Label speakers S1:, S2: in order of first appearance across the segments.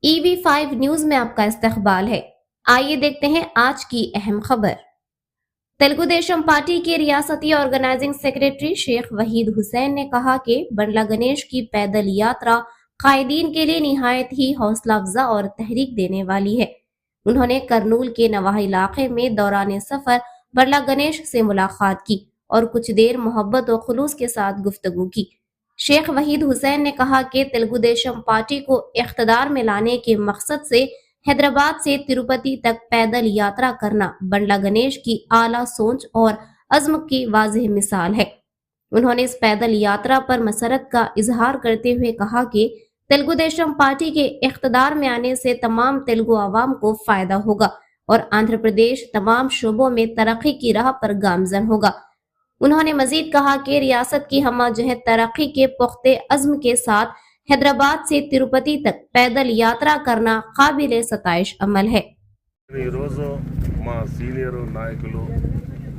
S1: EV5 news में आपका इस्तकबाल है। आइए देखते हैं आज की अहम खबर। तेलुगु देशम पार्टी के रियासती ऑर्गेनाइजिंग सेक्रेटरी शेख वहीद हुसैन ने कहा कि बंडला गणेश की पैदल यात्रा कायदीन के लिए निहायत ही हौसला अफजा और तहरीक देने वाली है। उन्होंने करनूल के नवाह इलाके में दौरान सफर बंडला गणेश से मुलाकात की और कुछ देर मोहब्बत और खुलूस के साथ गुफ्तगू की। शेख वहीद हुसैन ने कहा कि तेलुगु देशम पार्टी को इख्तदार में लाने के मकसद से हैदराबाद से तिरुपति तक पैदल यात्रा करना बंडला गणेश की आला सोच और अज़्म की वाज़ेह मिसाल है। उन्होंने इस पैदल यात्रा पर मसरत का इजहार करते हुए कहा कि तेलुगु देशम पार्टी के इख्तदार में आने से तमाम तेलुगु आवाम को फायदा होगा और आंध्र प्रदेश तमाम शोबों में तरक्की की राह पर गामजन होगा। उन्होंने मजीद कहा कि रियासत की हमजहत तरक्की के पुख्ते अज़्म के साथ हैदराबाद से तिरुपति तक पैदल यात्रा करना काबिल सताइश अमल है।
S2: మా సీనియర్ నాయకులు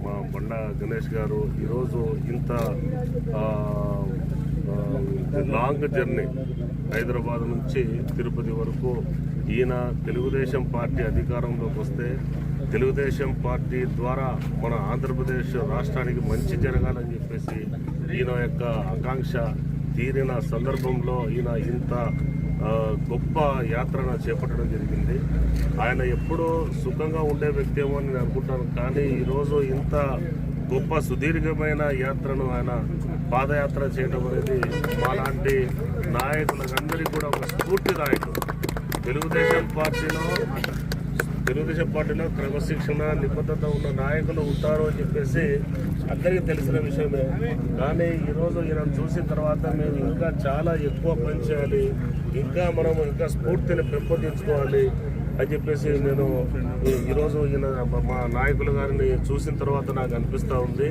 S2: మా బండా గణేష్ గారు ఈరోజు ఇంత లాంగ్ జర్నీ హైదరాబాద్ నుంచి తిరుపతి వరకు ఈయన తెలుగుదేశం పార్టీ అధికారంలోకి వస్తే తెలుగుదేశం పార్టీ ద్వారా మన ఆంధ్రప్రదేశ్ రాష్ట్రానికి మంచి జరగాలని చెప్పేసి ఈయన యొక్క ఆకాంక్ష తీరిన సందర్భంలో ఈయన ఇంత గొప్ప యాత్రను చేపట్టడం జరిగింది. ఆయన ఎప్పుడూ సుఖంగా ఉండే వ్యక్తి ఏమో అని నేను అనుకుంటాను. కానీ ఈరోజు ఇంత గొప్ప సుదీర్ఘమైన యాత్రను ఆయన పాదయాత్ర చేయడం అనేది మాలాంటి నాయకులందరికీ కూడా ఒక స్ఫూర్తిదాయకం. తెలుగుదేశం పార్టీలో క్రమశిక్షణ నిబద్ధత ఉన్న నాయకులు ఉంటారు అని చెప్పేసి అందరికీ తెలిసిన విషయమే. కానీ ఈరోజు ఈయన చూసిన తర్వాత మేము ఇంకా చాలా ఎక్కువ పని చేయాలి, ఇంకా స్ఫూర్తిని పెంపొందించుకోవాలి అని చెప్పేసి నేను ఈరోజు ఈయన మా నాయకులు గారిని చూసిన తర్వాత నాకు అనిపిస్తూ ఉంది.